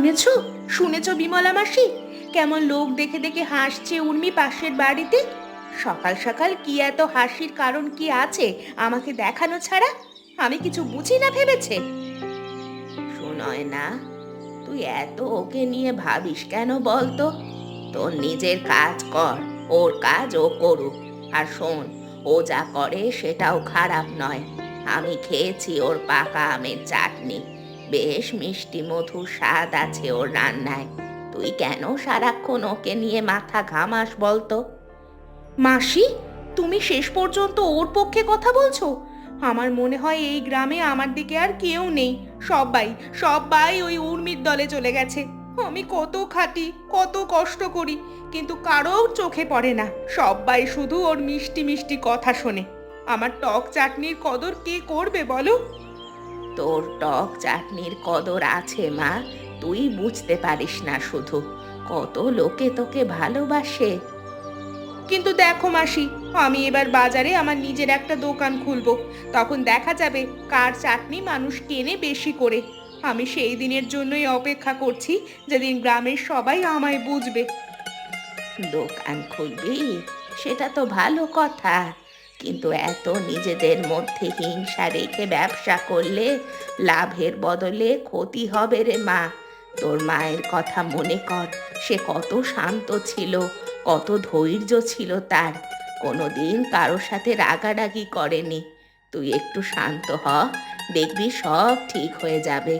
শুনেছো শুনেছো বিমলা মাসি, কেমন লোক দেখে দেখে হাসছে উর্মি পাশের বাড়িতে? সকাল সকাল কি এত হাসির কারণ কি আছে আমাকে দেখানো ছাড়া? আমি কিছু বুঝি না ভেবেছে। শোনয় না, তুই এত ওকে নিয়ে ভাবিস কেন বলতো? তোর নিজের কাজ কর, ওর কাজ ও করুক। আর শোন, ও যা করে সেটাও খারাপ নয়। আমি খেয়েছি ওর পাকা আমের চাটনি, বেশ মিষ্টি মধুর স্বাদ আছে ওর রান্নায়। তুই কেন সারাক্ষণ ওকে নিয়ে মাথা ঘামাস বলতো? মাসি, তুমি শেষ পর্যন্ত ওর পক্ষে কথা বলছো? আমার মনে হয় এই গ্রামে আমার দিকে আর কেউ নেই। সবাই সবাই ওই উর্মির দলে চলে গেছে। আমি কত খাটি, কত কষ্ট করি, কিন্তু কারো চোখে পড়ে না। সবাই শুধু ওর মিষ্টি মিষ্টি কথা শোনে। আমার টক চাটনির কদর কে করবে বলো? তোর টক চাটনির কদর আছে মা, তুই বুঝতে পারিস না শুধু। কত লোকে তোকে ভালোবাসে। কিন্তু দেখো মাসি, আমি এবার বাজারে আমার নিজের একটা দোকান খুলবো। তখন দেখা যাবে কার চাটনি মানুষ কেনে বেশি করে। আমি সেই দিনের জন্যই অপেক্ষা করছি, যেদিন গ্রামের সবাই আমায় বুঝবে। দোকান খুলবি? সেটা তো ভালো কথা, কিন্তু এত নিজেদের মধ্যে হিংসা রেখে ব্যবসা করলে লাভের বদলে ক্ষতি হবে রে মা। তোর মায়ের কথা মনে কর, সে কত শান্ত ছিল, কত ধৈর্য ছিল তার। কোনোদিন কারোর সাথে রাগারাগি করেনি। তুই একটু শান্ত হ, দেখবি সব ঠিক হয়ে যাবে।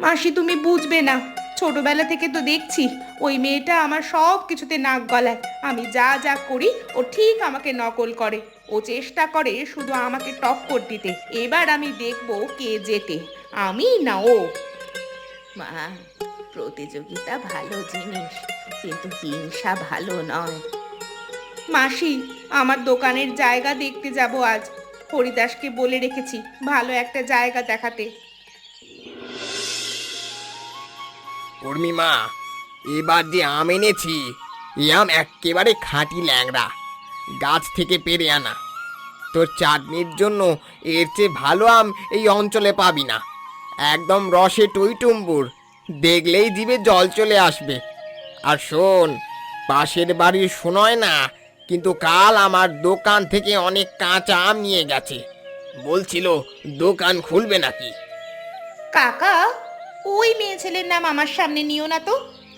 মাসি, তুমি বুঝবে না। ছোটবেলা থেকে তো দেখছি ওই মেয়েটা আমার সব কিছুতে নাক গলায়। আমি যা যা করি ও ঠিক আমাকে নকল করে। ও চেষ্টা করে শুধু আমাকে টক্কর দিতে। এবার আমি দেখবো কে জেতে, আমি না ও। মা, প্রতিযোগিতা ভালো জিনিস, কিন্তু হিংসা ভালো নয়। মাসি, আমার দোকানের জায়গা দেখতে যাব আজ। হরিদাসকে বলে রেখেছি ভালো একটা জায়গা দেখাতে। উর্মিমা, এবার যে আম এনেছি, এই আম একেবারে খাঁটি ল্যাংড়া, গাছ থেকে পেড়ে আনা। তোর চাটনির জন্য এর চেয়ে ভালো আম এই অঞ্চলে পাবি না। একদম রসে টইটুম্বুর, দেখলেই জিভে জল চলে আসবে। আর শোন, পাশের বাড়ির শোনয় না, কিন্তু কাল আমার দোকান থেকে অনেক কাঁচা আম নিয়ে গেছে। বলছিল দোকান খুলবে নাকি। কাকা, ওই মেয়ে ছেলের নাম আমার সামনে নিও না তো।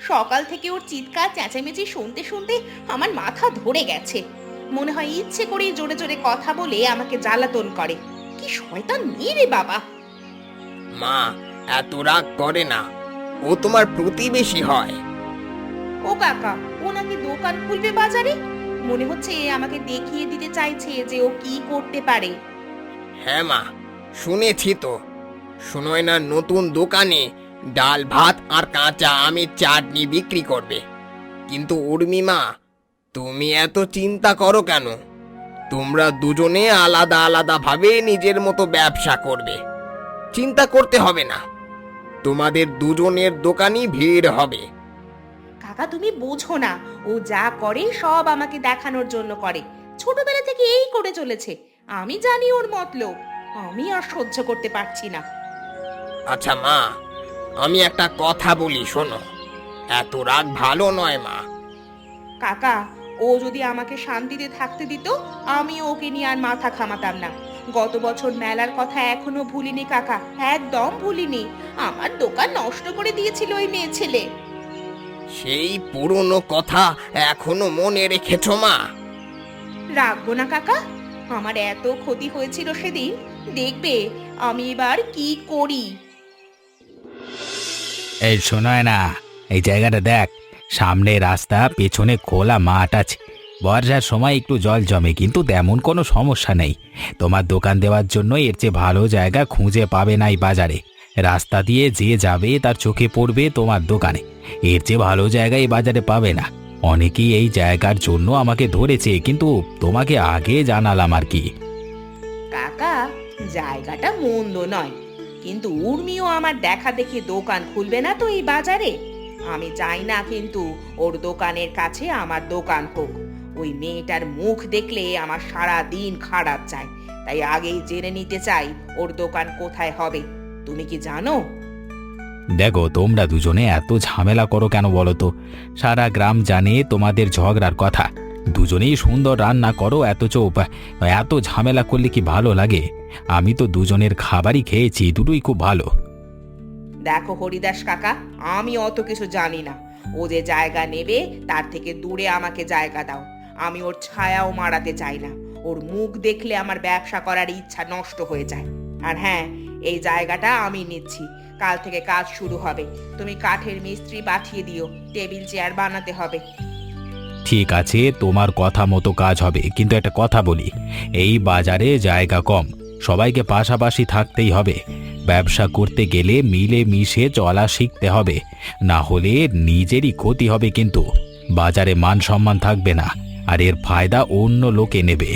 সকাল থেকে ওর চিৎকার চেঁচামেচি শুনতে শুনতে আমার মাথা ধরে গেছে। মনে হয় ইচ্ছে করেই জোরে জোরে কথা বলে আমাকে জ্বালাতন করে। কি শয়তান মেয়ে রে বাবা! মা, এত রাগ করে না, ও তোমার প্রতিবেশী হয়। ও কাকা, ও নাকি দোকান খুলবে বাজারে। মনে হচ্ছে আমাকে দেখিয়ে দিতে চাইছে যে ও কি করতে পারে। হ্যাঁ মা, শুনেছি তো। শুনোয় না, নতুন দোকানে ডাল ভাত আর কাঁচা আমের চাটনি বিক্রি করবে। কিন্তু উর্মিমা, তুমি এত চিন্তা করো কেন? তোমরা দুজনে আলাদা আলাদা ভাবে নিজের মতো ব্যবসা করবে। চিন্তা করতে হবে না, তোমাদের দুজনের দোকানই ভিড় হবে। কাকা, তুমি বোঝো না, ও যা করে সব আমাকে দেখানোর জন্য করে। ছোটবেলা থেকে এই করে চলেছে। আমি জানি ওর মতলব। আমি আর সহ্য করতে পারছি না। আচ্ছা মা, আমি একটা কথা বলি শোনো, এত রাগ ভালো নয় মা। কাকা, ও যদি আমাকে শান্তিতে থাকতে দিত, আমি ওকে নিয়ে আর মাথা ঘামাতাম না। গত বছর মেলার কথা এখনো ভুলিনি কাকা, একদম ভুলিনি। আমার দোকান নষ্ট করে দিয়েছিল ওই মেয়ে ছেলে। সেই পুরনো কথা এখনো মনে রেখেছো মা? রাখবো না কাকা, আমার এত ক্ষতি হয়েছিল সেদিন। দেখবে আমি এবার কি করি। এই শোনায় না, এই জায়গাটা দেখ, সামনে রাস্তা, পেছনে খোলা মাঠ আছে। বর্ষার সময় একটু জল জমে, কিন্তু তেমন কোনো সমস্যা নেই। তোমার দোকান দেওয়ার জন্য এর চেয়ে ভালো জায়গা খুঁজে পাবে না এই বাজারে। রাস্তা দিয়ে যে যাবে তার চোখে পড়বে তোমার দোকানে। এর চেয়ে ভালো জায়গা এই বাজারে পাবে না। অনেকেই এই জায়গার জন্য আমাকে ধরেছে, কিন্তু তোমাকে আগে জানালাম আর কি। কাকা, জায়গাটা মন্দ নয়, কিন্তু উর্মিও আমার দেখা দেখে দোকান খুলবে না তো এই বাজারে। আমি চাই না কিন্তু ওর দোকানের কাছে আমার দোকান হোক। ওই মেয়েটার মুখ দেখলে আমার সারা দিন খারাপ যায়। তাই আগেই জেনে নিতে চাই ওর দোকান কোথায় হবে। তুমি কি জানো? দেখো, তোমরা দুজনে এত ঝামেলা করো কেন বলো তো? সারা গ্রাম জানে তোমাদের ঝগড়ার কথা। দুজনেই সুন্দর রান্না করো, এত ঝামেলা করলে কি ভালো লাগে? আমি তো দুজনের খাবারই খেয়েছি, দুটোই খুব ভালো। দেখো হরিদাস কাকা, আমি অত কিছু জানি না। ও যে জায়গা নেবে তার থেকে দূরে আমাকে জায়গা দাও। আমি ওর ছায়াও মারাতে চাই না। ওর মুখ দেখলে আমার ব্যবসা করার ইচ্ছা নষ্ট হয়ে যায়। আর হ্যাঁ, এই জায়গাটা আমি নিচ্ছি। কাল থেকে কাজ শুরু হবে। তুমি কাঠের মিস্ত্রি পাঠিয়ে দিও, টেবিল চেয়ার বানাতে হবে। ঠিক আছে, তোমার কথা মতো কাজ হবে, কিন্তু একটা কথা বলি, এই বাজারে জায়গা কম, সবাইকে পাশাপাশি থাকতেই হবে। ব্যবসা করতে গেলে মিলে মিশে চলা শিখতে হবে, না হলে নিজেরই ক্ষতি হবে। কিন্তু বাজারে মান সম্মান থাকবে না, আর এর ফায়দা অন্য লোকে নেবে।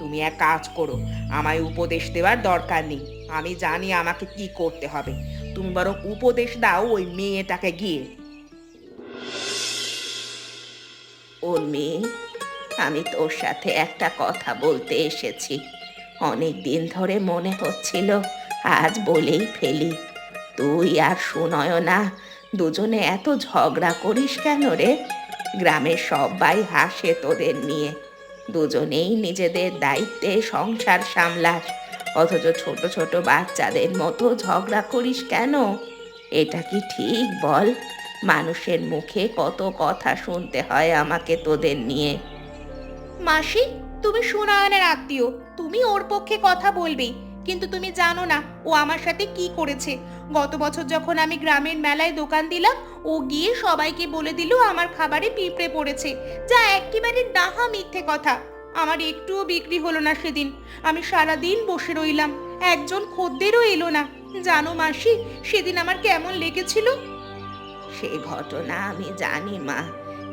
তুমি এক কাজ করো, আমায় উপদেশ দেওয়ার দরকার নেই। আমি জানি আমাকে কি করতে হবে। তুমি বরং উপদেশ দাও ওই মেয়েটাকে গিয়ে। উর্মি, আমি তোর সাথে একটা কথা বলতে এসেছি। অনেক দিন ধরে মনে হচ্ছিল আজ বলেই ফেলি। তুই আর সুনয়না দুজনে এত ঝগড়া করিস কেন রে? গ্রামের সবাই হাসে তোদের নিয়ে। দুজনেই নিজেদের দায়িত্বে সংসার সামলাস, অথচ ছোট ছোট বাচ্চাদের মতো ঝগড়া করিস কেন? এটা কি ঠিক বল? মানুষের মুখে কত কথা শুনতে হয় আমাকে তোদের নিয়ে। মাসি, তুমি সুনয়নের আত্মীয়, তুমি ওর পক্ষে কথা বলবেই। কিন্তু তুমি জানো না ও আমার সাথে কি করেছে। গত বছর যখন আমি গ্রামের মেলায় দোকান দিলাম, ও গিয়ে সবাইকে বলে দিল আমার খাবারে পিঁপড়ে পড়েছে, যা একেবারে ডাহা মিথ্যে কথা। আমার একটুও বিক্রি হলো না সেদিন। আমি সারাদিন বসে রইলাম, একজন খদ্দেরও এলো না। জানো মাসি, সেদিন আমার কেমন লেগেছিল। সে ঘটনা আমি জানি মা,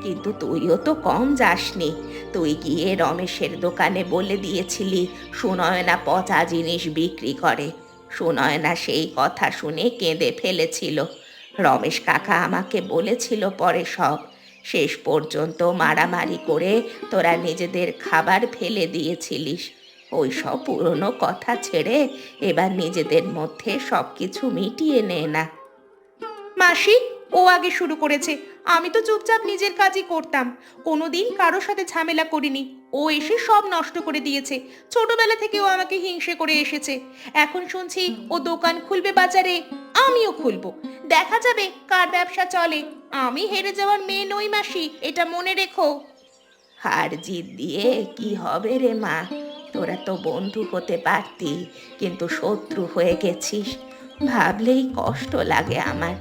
কিন্তু তুইও তো কম যাসনি। তুই গিয়ে রমেশের দোকানে বলে দিয়েছিলি সুনয়না পচা জিনিস বিক্রি করে। সুনয়না সেই কথা শুনে কেঁদে ফেলেছিল। রমেশ কাকা আমাকে বলেছিল পরে সব। শেষ পর্যন্ত মারামারি করে তোরা নিজেদের খাবার ফেলে দিয়েছিলিস। ওই সব পুরনো কথা ছেড়ে এবার নিজেদের মধ্যে সব কিছু মিটিয়ে নে না। মাসি, ও আগে শুরু করেছে। আমি তো চুপচাপ নিজের কাজই করতাম, কোনোদিন কারোর সাথে ঝামেলা করিনি। ও এসে সব নষ্ট করে দিয়েছে। ছোটবেলা থেকে ও আমাকে হিংসে করে এসেছে। এখন শুনছি ও দোকান খুলবে বাজারে, আমিও খুলবো। দেখা যাবে কার ব্যবসা চলে। আমি হেরে যাওয়ার মেয়ে নই মাসি, এটা মনে রেখো। হার জিত দিয়ে কি হবে রে মা? তোরা তো বন্ধু হতে পারতি, কিন্তু শত্রু হয়ে গেছিস। ভাবলেই কষ্ট লাগে আমার।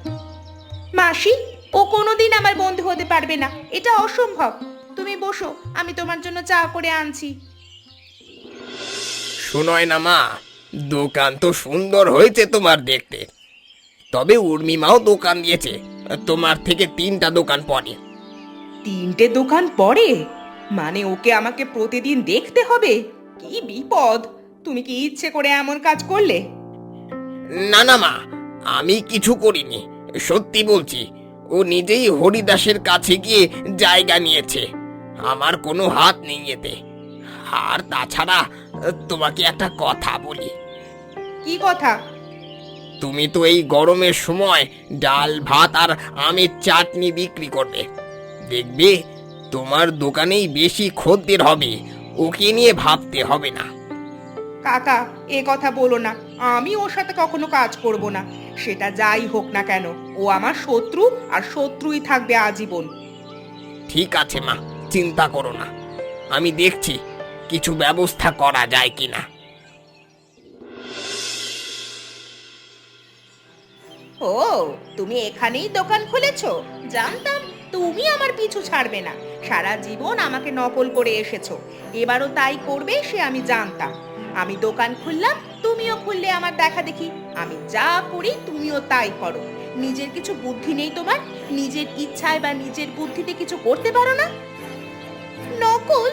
মাসি, ও কোনোদিন আমার বন্ধু হতে পারবে না, এটা অসম্ভব। তুমি বসো, আমি তোমার জন্য চা করে আনছি। শোনয় না মা, দোকান তো সুন্দর হয়েছে তোমার দেখতে। তবে উর্মিমাও দোকান দিয়েছে, তোমার থেকে 3টা দোকান পড়ে। 3টে দোকান পড়ে? মানে ওকে আমাকে প্রতিদিন দেখতে হবে? কি বিপদ! তুমি কি ইচ্ছে করে এমন কাজ করলে? না না মা, আমি কিছু করিনি, সত্যি বলছি। ও নিজেই হরিদাসের কাছে গিয়ে জায়গা নিয়েছে, আমার কোনো হাত নেই এতে। আর তাছাড়া তোমাকে একটা কথা বলি। কি কথা? তুমি তো এই গরমের সময় ডাল ভাত আর আমের চাটনি বিক্রি করবে। দেখবে তোমার দোকানেই বেশি খদ্দের হবে, ওকে নিয়ে ভাবতে হবে না। কাকা, এ কথা বলো না। আমি ওর সাথে কখনো কাজ করব না, সেটা যাই হোক না কেন। ও আমার শত্রু, আর শত্রুই থাকবে আজীবন। ঠিক আছে মা, চিন্তা করো না, আমি দেখছি কিছু ব্যবস্থা করা যায় কিনা। ও, তুমি এখানেই দোকান খুলেছো? জানতাম তুমি আমার পিছু ছাড়বে না। সারা জীবন আমাকে নকল করে এসেছো, এবারও তাই করবে সে আমি জানতাম। আমি দোকান খুললাম, তুমিও খুললে আমার দেখা দেখি। আমি যা করি তুমিও তাই করো। নিজের কিছু বুদ্ধি নেই তোমার? নিজের ইচ্ছায় বা নিজের বুদ্ধিতে কিছু করতে পারো না? নকল?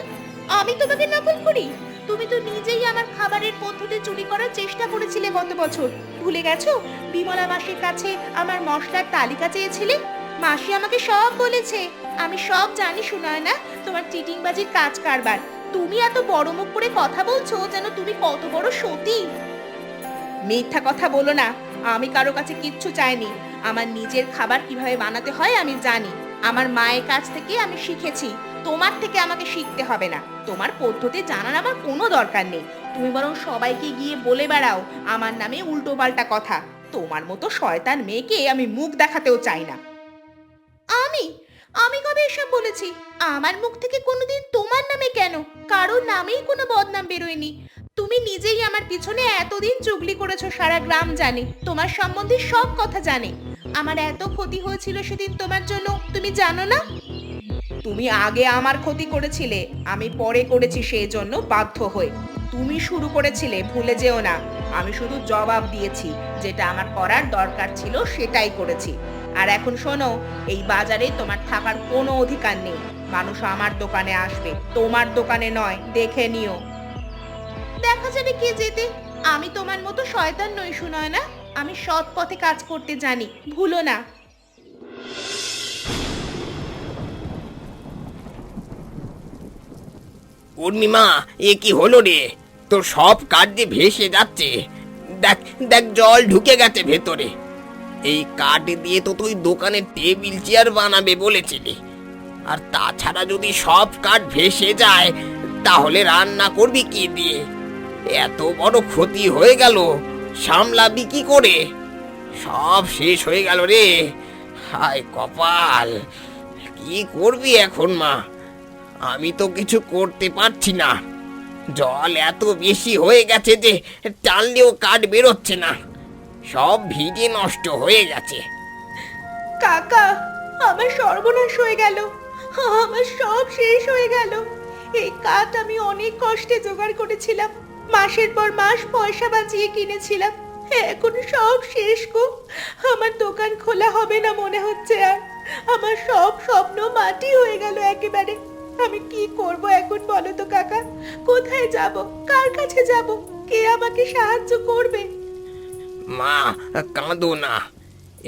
আমি তোমাকে নকল করি? তুমি তো নিজেই আমার খাবারের পদ্ধতি চুরি করার চেষ্টা করেছিলে গত বছর। ভুলে গেছো? বিমলা মাসির কাছে আমার মশলার তালিকা চেয়েছিলে। মাসি আমাকে সব বলেছে। আমি সব জানি সুনয়না, তোমার চিটিংবাজির কাজ কারবার। তুমি এত বড় মুখ করে কথা বলছো যেন তুমি কত বড় সতী। মিথ্যা কথা বলো না। আমি কারো কাছে কিচ্ছু চাইনি। আমার নিজের খাবার কিভাবে বানাতে হয় আমি জানি। আমার মায়ের কাছ থেকে আমি শিখেছি। তোমার থেকে আমাকে শিখতে হবে না। তোমার পদ্ধতি জানার আমার কোনো দরকার নেই। তুমি বরং সবাইকে গিয়ে বলে বেড়াও আমার নামে উল্টোপাল্টা কথা। তোমার মতো শয়তান মেয়েকে আমি মুখ দেখাতেও চাই না। আমি আমি কবে এসব বলেছি? আমার মুখ থেকে কোনোদিন তোমার নামে কেন? কারোর নামেই কোনো বদনাম বেরোয়নি। তুমি নিজেই আমার পিছনে এতদিন চুগলি করেছো, সারা গ্রাম জানে, তোমার সম্বন্ধে সব কথা জানে। আমার এত ক্ষতি হয়েছিল সেদিন তোমার জন্য, তুমি জানো না? তুমি আগে আমার ক্ষতি করেছিলে, আমি পরে করেছি সেই জন্য বাধ্য হয়ে। তুমি শুরু করেছিলে, ভুলে যেও না। আমি শুধু জবাব দিয়েছি, যেটা আমার করার দরকার ছিল সেটাই করেছি। আর এখন শোনো, এই বাজারে তোমার থাকার কোনো অধিকার নেই। মানুষ আমার দোকানে আসবে, তোমার দোকানে নয়, দেখে নিও। দেখা যাবে কে যেতে। আমি তোমার মতো শয়তান নই সুনয়না। আমি সৎ পথে কাজ করতে জানি, ভুলো না। উর্মিমা, এ কি হলো রে? তোর সব কাঠ যে ভেসে যাচ্ছে। দেখ দেখ, জল ঢুকে গেছে ভেতরে। এই কাঠ দিয়ে তো তুই দোকানে টেবিল চেয়ার বানাবে বলেছিলি। আর তাছাড়া যদি সব কাঠ ভেসে যায় তাহলে রান্না করবি কি দিয়ে? এত বড় ক্ষতি হয়ে গেল, সামলাবি কি করে? সব শেষ হয়ে গেল রে। হায় কপাল, কি করবি এখন মা? আমি তো কিছু করতে পারছি না। জল এত বেশি হয়ে গেছে যে টানলেও কাঠ বেরোচ্ছে না। সব ভিজে নষ্ট হয়ে গেছে। কাকা, আমার সর্বনাশ হয়ে গেল। আমার সব শেষ হয়ে গেল। এই কাঠ আমি অনেক কষ্টে জোগাড় করেছিলাম, মাসের পর মাস পয়সা বাঁচিয়ে কিনেছিলাম। এখন সব শেষ গো। আমার দোকান খোলা হবে না মনে হচ্ছে আর। আমার সব স্বপ্ন মাটি হয়ে গেল একেবারে। আমি কি করব এখন বলো তো কাকা? কোথায় যাব? কার কাছে যাব? কে আমাকে সাহায্য করবে? মা, কাঁদো না।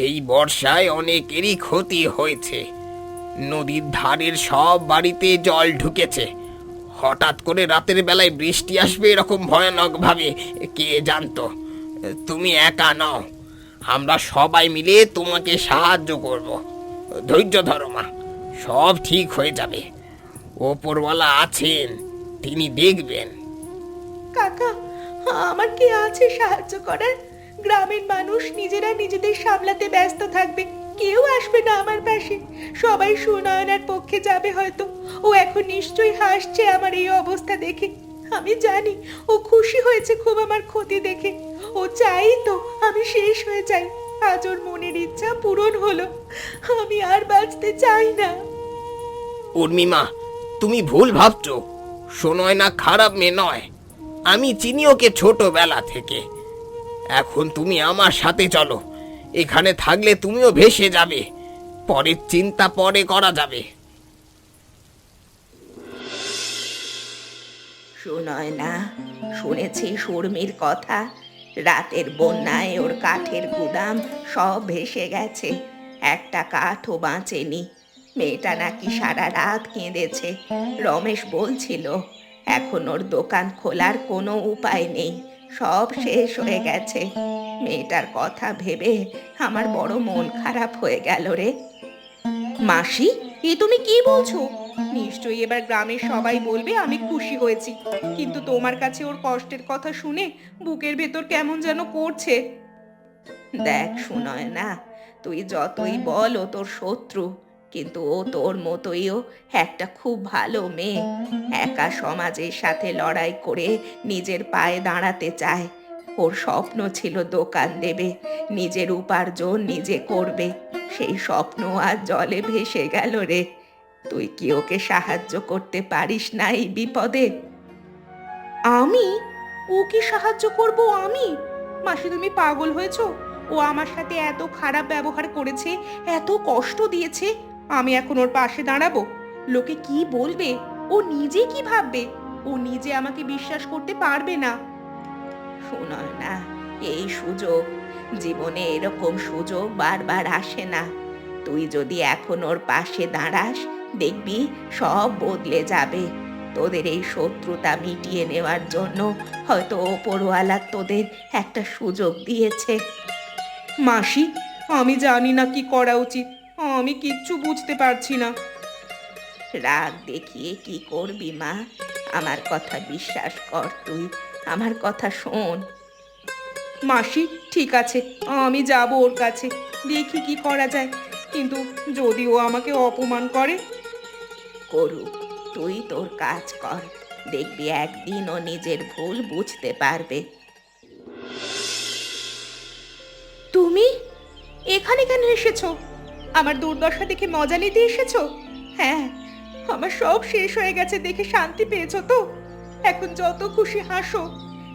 এই বর্ষায় অনেকেরই ক্ষতি হয়েছে। নদীর ধারের সব বাড়িতে জল ঢুকেছে। হঠাৎ করে রাতের বেলায় বৃষ্টি আসবে এরকম ভয়ানক ভাবে কে জানতো? তুমি একা নও, আমরা সবাই মিলে তোমাকে সাহায্য করব। ধৈর্য ধরো মা, সব ঠিক হয়ে যাবে। ওপরওয়ালা আছেন, তিনি দেখবেন। কাকা, আমার কে আছে সাহায্য করার? গ্রামের মানুষ নিজেরা নিজেদের সামলাতে ব্যস্ত থাকবে, কেউ আসবে না আমার পাশে। সবাই সুনয়নার পক্ষে যাবে হয়তো। ও এখন নিশ্চয়ই হাসছে আমার এই অবস্থা দেখে। আমি জানি ও খুশি হয়েছে খুব আমার ক্ষতি দেখে। ও চাই তো আমি শেষ হয়ে যাই। আজ ওর মনের ইচ্ছা পূরণ হলো। আমি আর বাঁচতে চাই না। উর্মিমা, তুমি ভুল ভাবছো। শোনয় না খারাপ মেয়ে নয়, আমি চিনি ওকে ছোটবেলা থেকে। এখন তুমি আমার সাথে চলো। এখানে থাকলে তুমিও ভেসে যাবে। পরের চিন্তা পরে করা যাবে। সুনয়না, শুনেছি উর্মির কথা। রাতের বন্যায় ওর কাঠের গুদাম সব ভেসে গেছে, একটা কাঠও বাঁচেনি। মেয়েটা নাকি সারা রাত কেঁদেছে। রমেশ বলছিল এখন ওর দোকান খোলার কোনো উপায় নেই, সব শেষ হয়ে গেছে। মেয়েটার কথা ভেবে আমার বড় মন খারাপ হয়ে গেল রে। মাসি, এ তুমি কি বলছো? নিশ্চয়ই এবার গ্রামের সবাই বলবে আমি খুশি হয়েছি, কিন্তু তোমার কাছে ওর কষ্টের কথা শুনে বুকের ভেতর কেমন যেন করছে। দেখ সুনয়না, তুই যতই বল ও তোর শত্রু, কিন্তু ও তোর মতোইও একটা খুব ভালো মেয়ে। একা সমাজের সাথে লড়াই করে নিজের পায়ে দাঁড়াতে চায়। ওর স্বপ্ন ছিল দোকান দেবে, নিজের উপার্জন নিজে করবে। সেই স্বপ্ন আজ জলে ভেসে গেল রে। তুই কি ওকে সাহায্য করতে পারিস না এই বিপদে? আমি? ওকে সাহায্য করব আমি? মাসি, তুমি পাগল হয়েছো? ও আমার সাথে এত খারাপ ব্যবহার করেছে, এত কষ্ট দিয়েছে। আমি এখন ওর পাশে দাঁড়াবো? লোকে কি বলবে? ও নিজে কি ভাববে? ও নিজে আমাকে বিশ্বাস করতে পারবে না। শোনো না, এই সুযোগ, জীবনে এরকম সুযোগ বারবার আসে না। তুই যদি এখন ওর পাশে দাঁড়াস, দেখবি সব বদলে যাবে। তোদের এই শত্রুতা মিটিয়ে নেওয়ার জন্য হয়তো ওপরওয়ালা তোদের একটা সুযোগ দিয়েছে। মাসি, আমি জানি না কি করা উচিত, আমি কিচ্ছু বুঝতে পারছি না। রাগ দেখিয়ে কি করবি মা? আমার কথা বিশ্বাস কর, তুই আমার কথা শোন। মাসি, ঠিক আছে, আমি যাব ওর কাছে, দেখি কি করা যায়। কিন্তু যদি ও আমাকে অপমান করে? করুক, তুই তোর কাজ কর, দেখবি একদিন ও নিজের ভুল বুঝতে পারবে। তুমি এখানে কেন এসেছো? আমার দুর্দশা দেখে মজা নিতে এসেছো? হ্যাঁ, আমার সব শেষ হয়ে গেছে দেখে শান্তি পেয়েছো তো? এখন যত খুশি হাসো।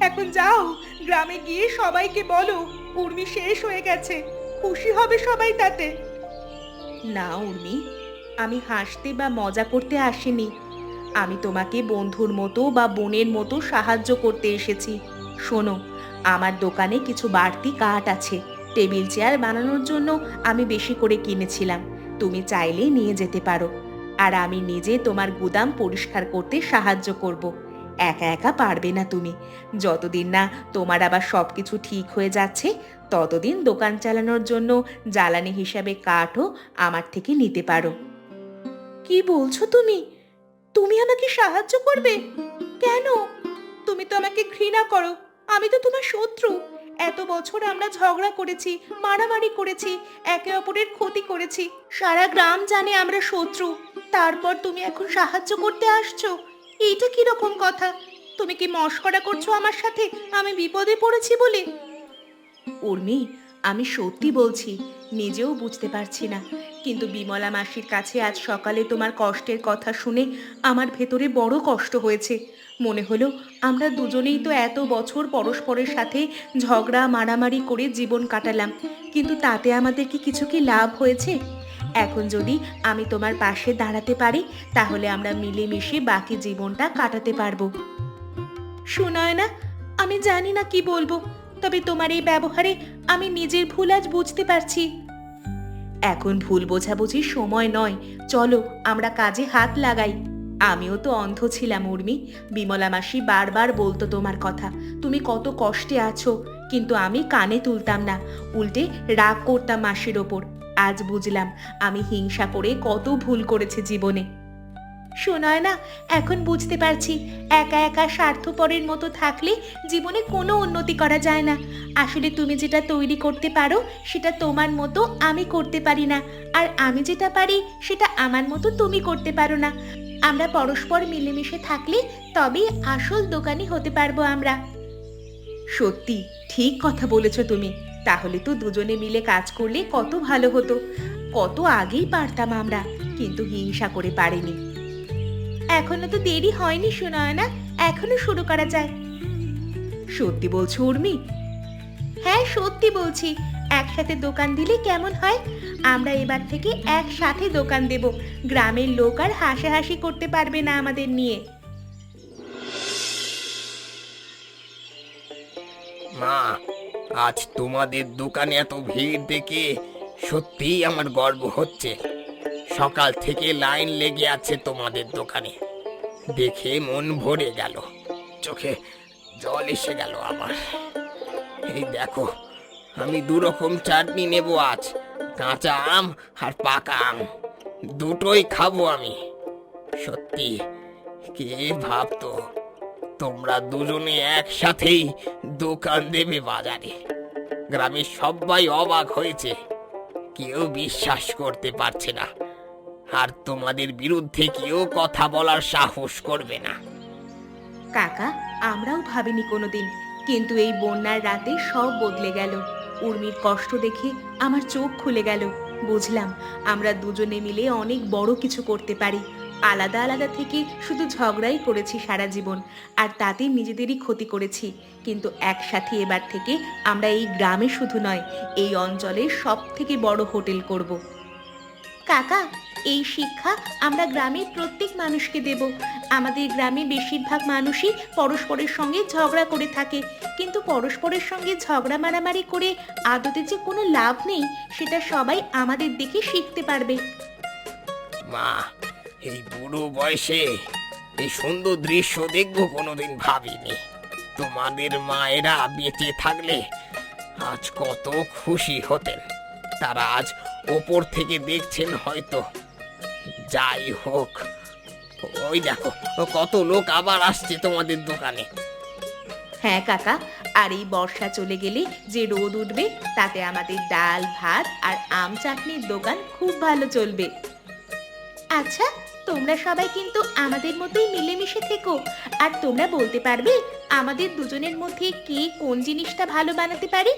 এখন যাও, গ্রামে গিয়ে সবাইকে বলো উর্মি শেষ হয়ে গেছে, খুশি হবে সবাই তাতে। না উর্মি, আমি হাসতে বা মজা করতে আসিনি। আমি তোমাকে বন্ধুর মতো বা বোনের মতো সাহায্য করতে এসেছি। শোনো, আমার দোকানে কিছু বাড়তি কাঠ আছে, টেবিল চেয়ার বানানোর জন্য আমি বেশি করে কিনেছিলাম। তুমি চাইলে নিয়ে যেতে পারো, আর আমি নিজে তোমার গুদাম পরিষ্কার করতে সাহায্য করব। একা একা পারবে না তুমি। যতদিন না তোমার আবার সব কিছু ঠিক হয়ে যাচ্ছে, ততদিন দোকান চালানোর জন্য জ্বালানি হিসাবে কাঠও আমার থেকে নিতে পারো। কি বলছো তুমি? তুমি আমাকে সাহায্য করবে? কেন? তুমি তো আমাকে ঘৃণা করো, আমি তো তোমার শত্রু। এত বছর আমরা ঝগড়া করেছি, মারামারি করেছি, একে অপরের ক্ষতি করেছি, সারা গ্রাম জানে আমরা শত্রু। তারপর তুমি এখন সাহায্য করতে আসছো? এইটা কি রকম কথা? তুমি কি মশকরা করছো আমার সাথে আমি বিপদে পড়েছি বলে? উর্মি, আমি সত্যি বলছি, নিজেও বুঝতে পারছি না, কিন্তু বিমলা মাসির কাছে আজ সকালে তোমার কষ্টের কথা শুনে আমার ভেতরে বড় কষ্ট হয়েছে। মনে হলো আমরা দুজনেই তো এত বছর পরস্পরের সাথে ঝগড়া মারামারি করে জীবন কাটালাম, কিন্তু তাতে আমাদের কিছু কি লাভ হয়েছে? এখন যদি আমি তোমার পাশে দাঁড়াতে পারি, তাহলে আমরা মিলেমিশে বাকি জীবনটা কাটাতে পারবো। শোনায় না, আমি জানি না কি বলবো, তবে তোমার এই ব্যবহারে আমি নিজের ভুল আজ বুঝতে পারছি। এখন ভুল বোঝাবুঝির সময় নয়, চলো আমরা কাজে হাত লাগাই। আমিও তো অন্ধ ছিলাম উর্মি, বিমলা মাসি বারবার বলতো তোমার কথা, তুমি কত কষ্টে আছো, কিন্তু আমি কানে তুলতাম না, উল্টে রাগ করতাম মাসির ওপর। আজ বুঝলাম আমি হিংসা করে কত ভুল করেছি জীবনে। শোনায় না, এখন বুঝতে পারছি একা একা স্বার্থপরের মতো থাকলে জীবনে কোনো উন্নতি করা যায় না। আসলে তুমি যেটা তৈরি করতে পারো সেটা তোমার মতো আমি করতে পারি না, আর আমি যেটা পারি সেটা আমার মতো তুমি করতে পারো না। আমরা পরস্পর মিলেমিশে থাকলে তবেই আসল দোকানি হতে পারবো আমরা। সত্যি ঠিক কথা বলেছো তুমি। তাহলে তো দুজনে মিলে কাজ করলে কত ভালো হতো, কত আগেই পারতাম আমরা, কিন্তু হিংসা করে পারিনি। এখনো তো দেরি হয়নি শোনায় না, এখনো শুরু করা যায়। সত্যি বলছো উর্মি? হ্যাঁ সত্যি বলছি, একসাথে দোকান দিলে কেমন হয়? আমরা এবার থেকে একসাথে দোকান দেব, গ্রামের লোক আর হাসাহাসি করতে পারবে না আমাদের নিয়ে। মা, আজ তোমাদের দোকানে এত ভিড় দেখে সত্যিই আমার গর্ব হচ্ছে। সকাল থেকে লাইন লেগে আছে তোমাদের দোকানে, দেখে মন ভরে গেল, চোখে জল এসে গেল আমার। এই দেখো, আমি দুরকম চাটনি নেব আজ, কাঁচা আম আর পাকা আম, দুটোই খাবো আমি। সত্যি, কে ভাবতো তোমরা দুজনে একসাথেই দোকান দেবে বাজারে? গ্রামের সবাই অবাক হয়েছে, কেউ বিশ্বাস করতে পারছে না, আর তোমাদের বিরুদ্ধে কেউ কথা বলার সাহস করবে না। কাকা, আমরাও ভাবিনি কোনোদিন, কিন্তু এই বন্যার রাতে সব বদলে গেল। উর্মির কষ্ট দেখে আমার চোখ খুলে গেল, বুঝলাম আমরা দুজনে মিলে অনেক বড় কিছু করতে পারি। আলাদা আলাদা থেকে শুধু ঝগড়াই করেছি সারা জীবন, আর তাতে নিজেদেরই ক্ষতি করেছি, কিন্তু একসাথে এবার থেকে আমরা এই গ্রামে শুধু নয়, এই অঞ্চলের সব থেকে বড় হোটেল করব। কাকা, এই শিক্ষা আমরা গ্রামের প্রত্যেক মানুষকে দেব। আমাদের গ্রামে বেশিরভাগ মানুষই পরস্পরের সঙ্গে ঝগড়া করে থাকে, কিন্তু পরস্পরের সঙ্গে ঝগড়া মারামারি করে আদতে যে কোনো লাভ নেই, সেটা সবাই আমাদের দেখে শিখতে পারবে। মা, এই বুড়ো বয়সে এই সুন্দর দৃশ্য দেখবো কোনোদিন ভাবিনি। তোমাদের মায়েরা বেঁচে থাকলে আজ কত খুশি হতেন, তারা আজ ওপর থেকে দেখছেন হয়তো। যাই হোক, ওই দেখো কত লোক আবার আসছে তোমাদের দোকানে। হ্যাঁ কাকা, আর এই বর্ষা চলে গেলে যে রোদ উঠবে তাতে আমাদের ডাল ভাত আর আম চাটনির দোকান খুব ভালো চলবে। আচ্ছা, তোমরা সবাই কিন্তু আমাদের মতোই মিলেমিশে থেকো। আর তোমরা বলতে পারবে আমাদের দুজনের মধ্যে কে কোন জিনিসটা ভালো বানাতে পারে?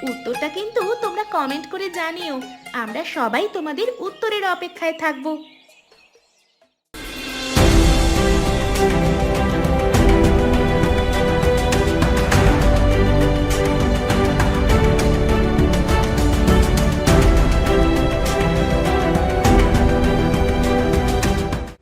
উত্তরটা কিন্তু তোমরা কমেন্ট করে জানিও। আমরা সবাই তোমাদের উত্তরের অপেক্ষায় থাকবো।